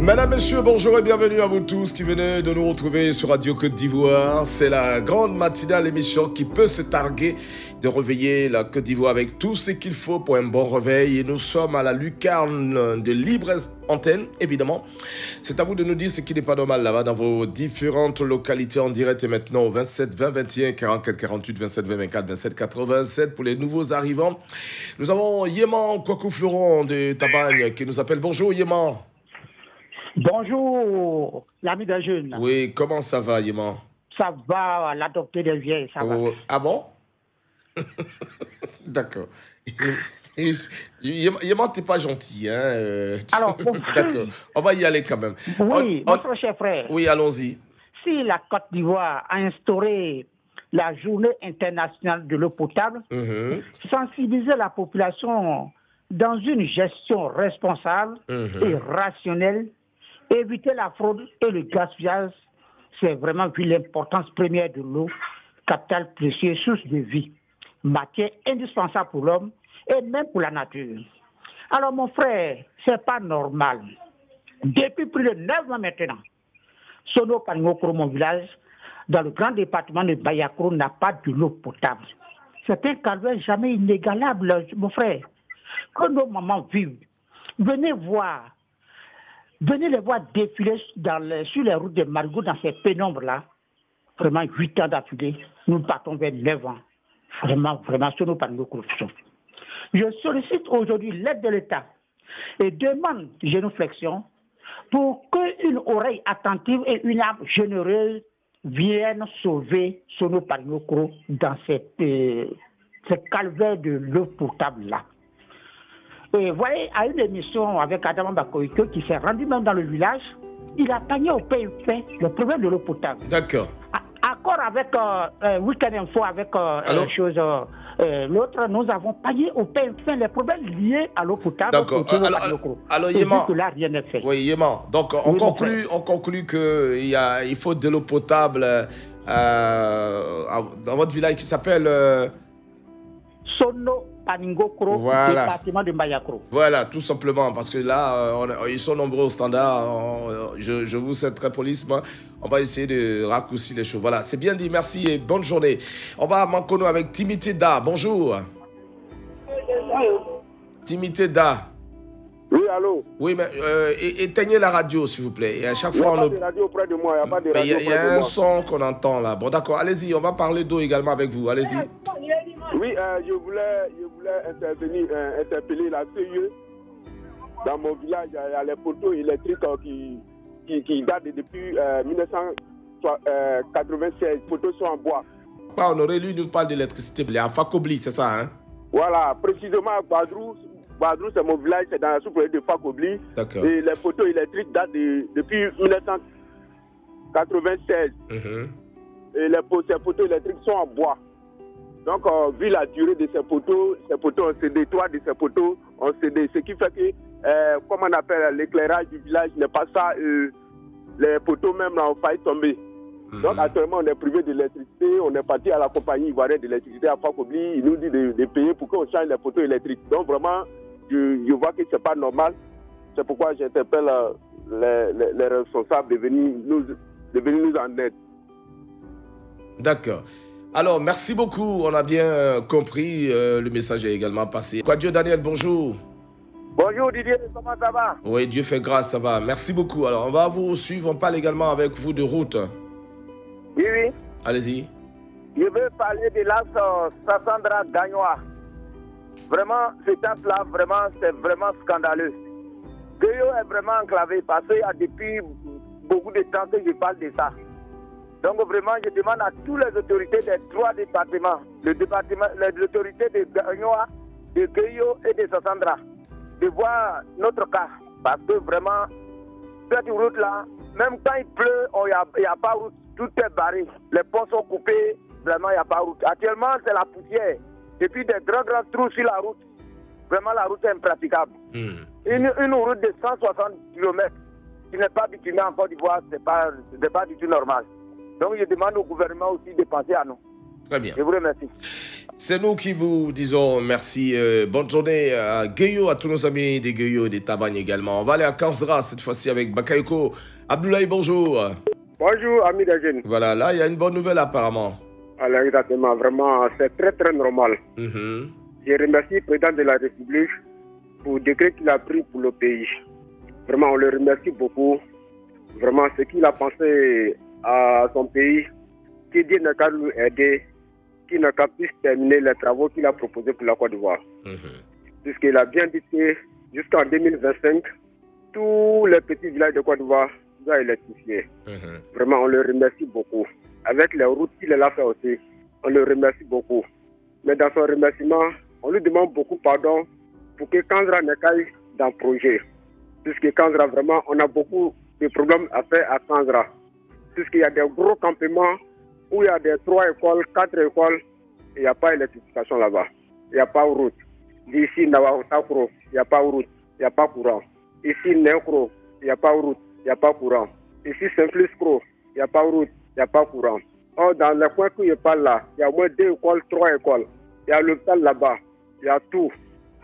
Mesdames, Messieurs, bonjour et bienvenue à vous tous qui venez de nous retrouver sur Radio Côte d'Ivoire. C'est la grande matinale émission qui peut se targuer de réveiller la Côte d'Ivoire avec tout ce qu'il faut pour un bon réveil. Et nous sommes à la lucarne de libre antenne, évidemment. C'est à vous de nous dire ce qui n'est pas normal là-bas dans vos différentes localités en direct et maintenant au 27 20 21 44 48 27 20 24 27 87 pour les nouveaux arrivants. Nous avons Yéman Kwaku Florent de Tabagne qui nous appelle. Bonjour Yéman. Bonjour, l'ami des jeunes. Oui, comment ça va, Yéman? Ça va, l'adopté des vieilles, ça va. Ah bon? D'accord. Yéman, t'es pas gentil, hein? Alors, d'accord. On va y aller quand même. Oui, notre cher frère. Oui, allons-y. Si la Côte d'Ivoire a instauré la journée internationale de l'eau potable, sensibiliser la population dans une gestion responsable et rationnelle, éviter la fraude et le gaspillage, c'est vraiment vu l'importance première de l'eau, capital précieux, source de vie, matière indispensable pour l'homme et même pour la nature. Alors mon frère, c'est pas normal. Depuis plus de 9 mois maintenant, Sono Paningokro, mon village, dans le grand département de Bayakro, n'a pas de l'eau potable. C'est un calvaire jamais inégalable, mon frère. Que nos mamans vivent, venez les voir défiler sur les routes de Marigot dans ces pénombres-là. Vraiment 8 ans d'affilée, nous partons vers 9 ans. Vraiment, sur nos panneaux de corruption. Je sollicite aujourd'hui l'aide de l'État et demande génuflexion pour qu'une oreille attentive et une âme généreuse viennent sauver Sono Panokro dans cette calvaire de l'eau potable-là. Et vous voyez, à une émission avec Adam Bakoïko qui s'est rendu même dans le village, il a pagné au PFP le problème de l'eau potable. D'accord. Accord avec Weekend Info, avec l'autre, nous avons pagné au PFP les problèmes liés à l'eau potable. D'accord. Alors Yéman. Là, rien n'est fait. Oui, Yéman. Donc, on conclut qu'il faut de l'eau potable dans votre village qui s'appelle... Sono Paningokro, voilà. Département de Bayakro. Voilà, tout simplement, parce que là, ils sont nombreux au standard. Je vous sais très polissement. On va essayer de raccourcir les choses. Voilà, c'est bien dit, merci et bonne journée. On va à Mankono avec Timité Da. Bonjour. Timité Da. Oui, allô? Oui, mais éteignez la radio, s'il vous plaît. Et à chaque fois, il n'y a pas de radio près de moi. Il y a un son qu'on entend là. Bon, d'accord, allez-y, on va parler d'eau également avec vous. Allez-y. Oui, je voulais interpeller la CIE. Dans mon village, il y a les poteaux électriques qui datent depuis 1996. Les poteaux sont en bois. Honoré, lui, nous parle d'électricité. Il est à Fakobli, c'est ça, hein? Voilà, précisément à Badrou. Badrou, c'est mon village, c'est dans la sous-préfecture de Fakobli. D'accord. Et les poteaux électriques datent depuis 1996. Et ces poteaux électriques sont en bois. Donc, vu la durée de ces poteaux ont cédé, trois de ces poteaux ont cédé. Ce qui fait que, comme on appelle l'éclairage du village, n'est pas ça, les poteaux même là ont failli tomber. Donc, actuellement, on est privé d'électricité. On est parti à la compagnie ivoirienne d'électricité à Fakobli. Ils nous disent de payer pour qu'on change les poteaux électriques. Donc, vraiment, je vois que ce n'est pas normal. C'est pourquoi j'interpelle les responsables de venir nous en aide. D'accord. Alors, merci beaucoup. On a bien compris. Le message est également passé. Dieu Daniel, bonjour. Bonjour Didier, comment ça va? Oui, Dieu fait grâce, ça va. Merci beaucoup. Alors, on va vous suivre. On parle également avec vous de route. Oui, oui. Allez-y. Je veux parler de l'as Sassandra Gagnoa. Vraiment, cet as-là, c'est vraiment scandaleux. Gayo est vraiment enclavé parce qu'il y a depuis beaucoup de temps que je parle de ça. Donc vraiment, je demande à toutes les autorités des trois départements, les autorités de Gagnoa, de Gayo et de Sassandra, de voir notre cas. Parce que vraiment, cette route-là, même quand il pleut, il n'y a pas de route, tout est barré. Les ponts sont coupés, vraiment, il n'y a pas de route. Actuellement, c'est la poussière. Et puis des grands trous sur la route. Vraiment, la route est impraticable. Une route de 160 km qui n'est pas bitumée en Côte d'Ivoire, ce n'est pas du tout normal. Donc, je demande au gouvernement aussi de penser à nous. Très bien. Je vous remercie. C'est nous qui vous disons merci. Bonne journée à Gueyo, à tous nos amis des Gueyo et des Tabagne également. On va aller à Kanzra cette fois-ci avec Bakayoko. Abdoulaye, bonjour. Bonjour, amis des jeunes. Voilà, là, il y a une bonne nouvelle apparemment. Alors, exactement, vraiment, c'est très, très normal. Je remercie le président de la République pour le décret qu'il a pris pour le pays. Vraiment, on le remercie beaucoup. Vraiment, ce qu'il a pensé à son pays, que Dieu n'a qu'à nous aider, qu'il n'a qu'à puisse terminer les travaux qu'il a proposés pour la Côte d'Ivoire. Puisqu'il a bien dit que jusqu'en 2025, tous les petits villages de Côte d'Ivoire doivent électrifier. Vraiment, on le remercie beaucoup. Avec les routes qu'il a fait aussi, on le remercie beaucoup. Mais dans son remerciement, on lui demande beaucoup pardon pour que Kanzra ne caille dans le projet. Puisque Kanzra, vraiment, on a beaucoup de problèmes à faire à Kanzra. Puisqu'il y a des gros campements où il y a des 3 écoles, 4 écoles, et il n'y a pas d'électrification là-bas. Il n'y a pas de route. D'ici, Nawatakro, il n'y a pas de route, il n'y a pas de courant. Ici, Nekro, il n'y a pas de route, il n'y a pas de courant. Ici, Saint-Fliscro, il n'y a pas de route, il n'y a pas de courant. Or, dans les coins que je parle là, il y a au moins 2 écoles, 3 écoles. Il y a l'hôpital là-bas, il y a tout.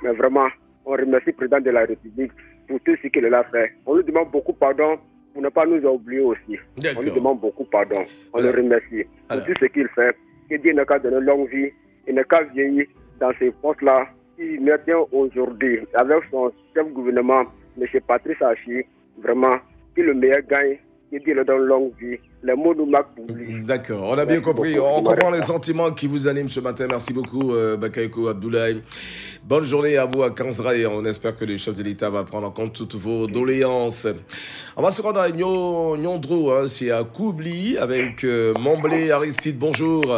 Mais vraiment, on remercie le président de la République pour tout ce qu'il a fait. On lui demande beaucoup pardon pour ne pas nous oublier aussi. On lui demande beaucoup pardon. On le remercie pour tout ce qu'il fait. Que Dieu n'a qu'à donner longue vie et n'a qu'à vieillir dans ces postes-là. Il me tient aujourd'hui avec son chef gouvernement, M. Patrice Hachi, vraiment, que le meilleur gagne. Que Dieu le donne longue vie. Les mots nous marquent pour lui. D'accord, on a bien compris. On comprend les sentiments qui vous animent ce matin. Merci beaucoup, Bakayoko Abdoulaye. Bonne journée à vous à Kanzra et on espère que le chef de l'État va prendre en compte toutes vos doléances. On va se rendre à Nyondro, hein, c'est à Koubli avec Mamblé Aristide. Bonjour.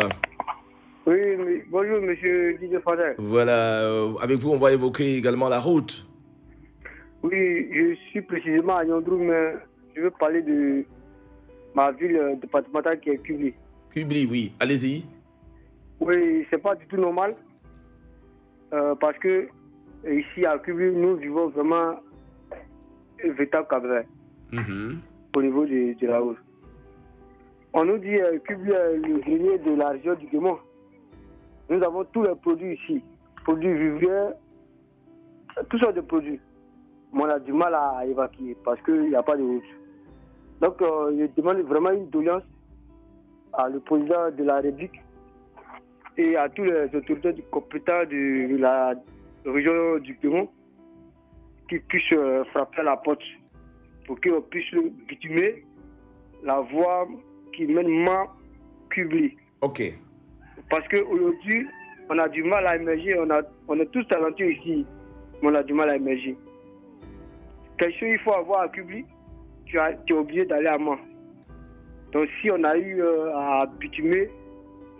Oui, bonjour, monsieur Didier Fadel. Voilà, avec vous, on va évoquer également la route. Oui, je suis précisément à Nyondro, mais je veux parler de ma ville départementale qui est Kubli. Kubli, oui. Allez-y. Oui, c'est pas du tout normal. Parce que ici à Kubli, nous vivons vraiment un véritable Cap-Vert au niveau de la route. On nous dit que Kubli est le grenier de la région du Guémon. Nous avons tous les produits ici. Produits vivriers, toutes sortes de produits. Mais on a du mal à évacuer parce qu'il n'y a pas de route. Donc, je demande vraiment une doléance à le président de la République et à tous les autorités compétentes de la région du Guémon qui puissent frapper à la porte pour qu'on puisse bitumer la voie qui mène Kubli. Ok. Parce qu'aujourd'hui, on a du mal à émerger. On est tous talentueux ici, mais on a du mal à émerger. Quelque chose il faut avoir à Kubli, tu es obligé d'aller à Mans. Donc si on a eu à bitumer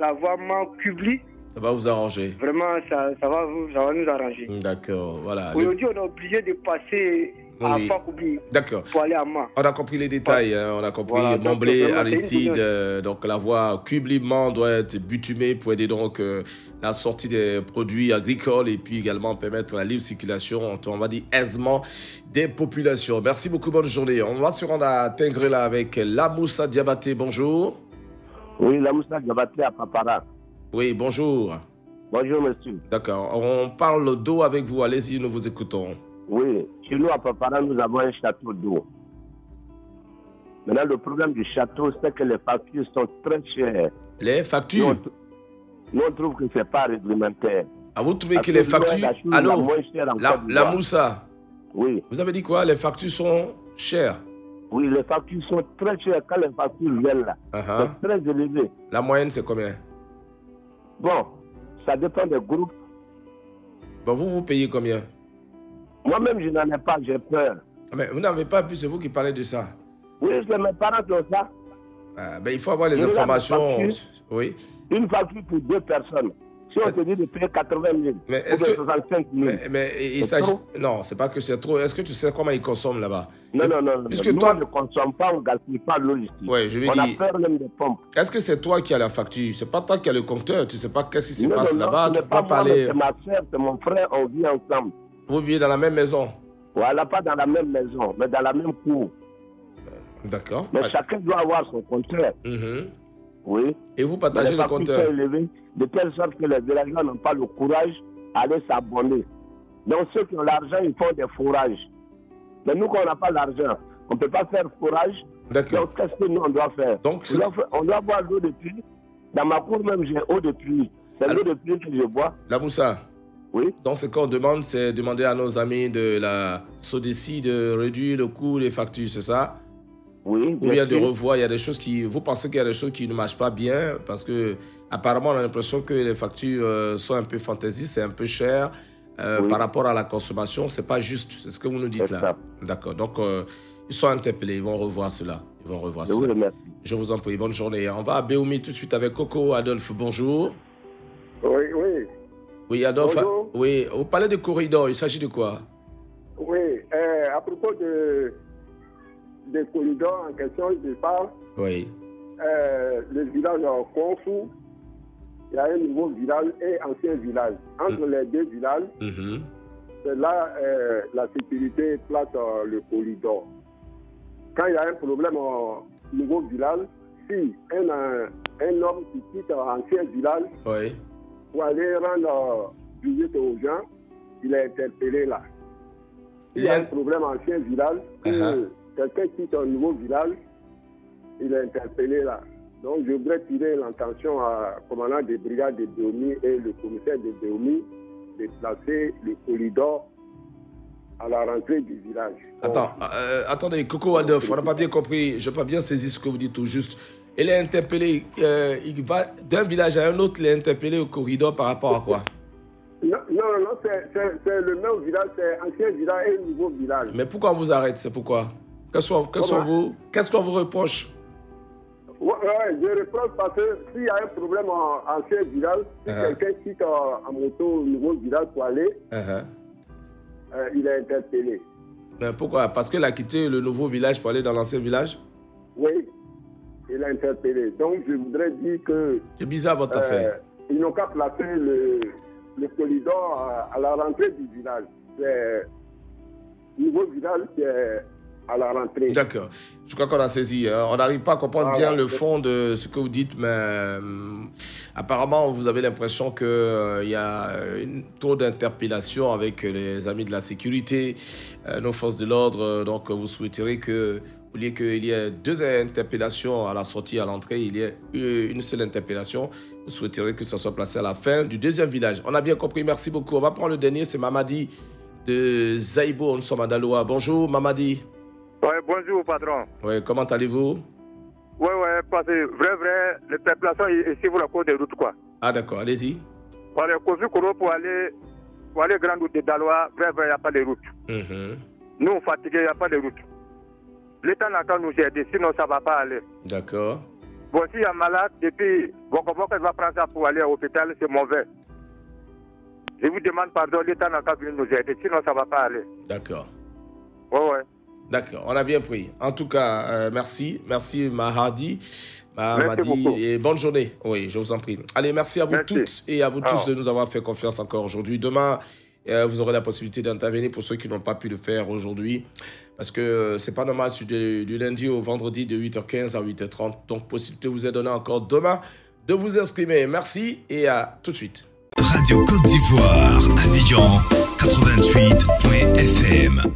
la voie Mans-Kubli, ça va vous arranger. Vraiment, ça va nous arranger. D'accord, voilà. Aujourd'hui, on est obligé de passer à Kubli pour aller à Mans. On a compris les détails, hein, on a compris. Voilà, Mamblé, Aristide, donc la voie Kubli-Mans doit être bitumée pour aider donc la sortie des produits agricoles et puis également permettre la libre circulation, on va dire aisement, des populations. Merci beaucoup, bonne journée. On va se rendre à Tengrela avec Lamoussa Diabaté, bonjour. Oui, Lamoussa Diabaté à Papara. Oui, bonjour. Bonjour, monsieur. D'accord. On parle d'eau avec vous. Allez-y, nous vous écoutons. Oui, chez nous à Papara, nous avons un château d'eau. Maintenant, le problème du château, c'est que les factures sont très chères. Les factures? Nous, on trouve que ce n'est pas réglementaire. Ah, vous trouvez que les factures... Allô, la Moussa? Oui. Vous avez dit quoi? Les factures sont chères? Oui, les factures sont très chères. Quand les factures viennent là, c'est très élevé. La moyenne, c'est combien? Bon, ça dépend des groupes. Bon, vous payez combien? Moi-même, je n'en ai pas, j'ai peur. Mais vous n'avez pas pu, c'est vous qui parlez de ça. Oui, c'est mes parents qui ont ça. Ben, il faut avoir les informations. Oui. Une facture pour 2 personnes. Si on te dit de payer 80 000, mais est-ce que 65 000, mais il s'agit... Non, c'est pas que c'est trop. Est-ce que tu sais comment ils consomment là-bas? Non. Puisque nous, toi, on ne consomme pas, on ne gaspille pas l'eau ici. Ouais, je vais on dire... a peur même des pompes. Est-ce que c'est toi qui as la facture? C'est pas toi qui as le compteur. Tu sais pas qu'est-ce qui se passe là-bas. Tu peux pas parler. C'est ma soeur, c'est mon frère, on vit ensemble. Vous vivez dans la même maison? Voilà, pas dans la même maison, mais dans la même cour. D'accord. Mais chacun doit avoir son compteur. Oui. Et vous partagez le compteur. Élevés, de telle sorte que les villageois n'ont pas le courage d'aller s'abonner. Donc ceux qui ont l'argent, ils font des fourrages. Mais nous, quand on n'a pas l'argent, on ne peut pas faire fourrage. D'accord. Donc qu'est-ce que nous, on doit faire? Donc, on doit boire l'eau de pluie. Dans ma cour même, j'ai eau de pluie. C'est l'eau de pluie que je bois. La Moussa. Oui. Donc ce qu'on demande, c'est demander à nos amis de la SODECI de réduire le coût des factures, c'est ça? Oui. Ou bien de revoir, il y a des choses qui... Vous pensez qu'il y a des choses qui ne marchent pas bien parce que apparemment on a l'impression que les factures sont un peu fantaisistes, c'est un peu cher par rapport à la consommation, c'est pas juste, c'est ce que vous nous dites là. D'accord, donc ils sont interpellés, ils vont revoir cela. Je vous remercie. Je vous en prie, bonne journée. On va à Béoumi tout de suite avec Coco. Adolphe, bonjour. Oui. Oui, Adolphe, bonjour. Oui, au palais de corridor, il s'agit de quoi? Oui, à propos des corridors en question, je parle. Oui. Le village Konsou, il y a un nouveau village et ancien village. Entre les deux villages, c'est là la sécurité place le corridor. Quand il y a un problème au nouveau village, si un homme qui quitte l'ancien village pour aller rendre visite aux gens, il est interpellé là. S'il y a un problème en ancien village, quelqu'un quitte un nouveau village, il est interpellé là. Donc je voudrais tirer l'attention à commandant des brigades de Béoumi et le commissaire de Béoumi de placer le corridor à la rentrée du village. Attendez, Coco Adolphe, on n'a pas bien compris, je n'ai pas bien saisi ce que vous dites tout juste. Il est interpellé, il va d'un village à un autre, il est interpellé au corridor par rapport à quoi? Non, c'est le même village, c'est ancien village et nouveau village. Mais pourquoi on vous arrête? C'est pourquoi? Qu'est-ce qu'on vous reproche? Je reproche parce que s'il y a un problème en ancien village, si quelqu'un quitte en moto au nouveau village pour aller, il est interpellé. Mais pourquoi? Parce qu'il a quitté le nouveau village pour aller dans l'ancien village? Oui, il est interpellé. Donc je voudrais dire que... C'est bizarre votre affaire. Ils n'ont qu'à placer le corridor à la rentrée du village. C'est le nouveau village qui est à la rentrée. D'accord. Je crois qu'on a saisi. On n'arrive pas à comprendre bien le fond de ce que vous dites, mais apparemment, vous avez l'impression qu'il y a un taux d'interpellation avec les amis de la sécurité, nos forces de l'ordre. Donc, vous souhaiterez que, au lieu qu'il y ait deux interpellations à la sortie, à l'entrée, il y ait une seule interpellation. Vous souhaiterez que ça soit placé à la fin du deuxième village. On a bien compris. Merci beaucoup. On va prendre le dernier. C'est Mamadi de Zaïbo. Nous sommes à Daloa. Bonjour, Mamadi. Oui, bonjour, patron. Oui, comment allez-vous? Oui, parce que vrai, les déplacements ici pour la côte des routes, quoi. Ah, d'accord, allez-y. Pour aller Grande Route de Daloa, vrai, il n'y a pas de route. Nous, fatigués, il n'y a pas de route. L'État n'a qu'à nous aider, sinon ça ne va pas aller. D'accord. Bon, s'il y a malade, depuis, comment elle va prendre ça pour aller à l'hôpital, c'est mauvais. Je vous demande pardon, l'État n'a qu'à venir nous aider, sinon ça ne va pas aller. D'accord. Oui. D'accord, on a bien pris. En tout cas, merci Mahadi, et bonne journée. Oui, je vous en prie. Allez, merci à vous toutes et à vous tous de nous avoir fait confiance encore aujourd'hui. Demain, vous aurez la possibilité d'intervenir pour ceux qui n'ont pas pu le faire aujourd'hui. Parce que c'est pas normal, c'est du lundi au vendredi de 8h15 à 8h30. Donc, possibilité vous est donnée encore demain de vous exprimer. Merci et à tout de suite. Radio Côte d'Ivoire, Abidjan 88.fm.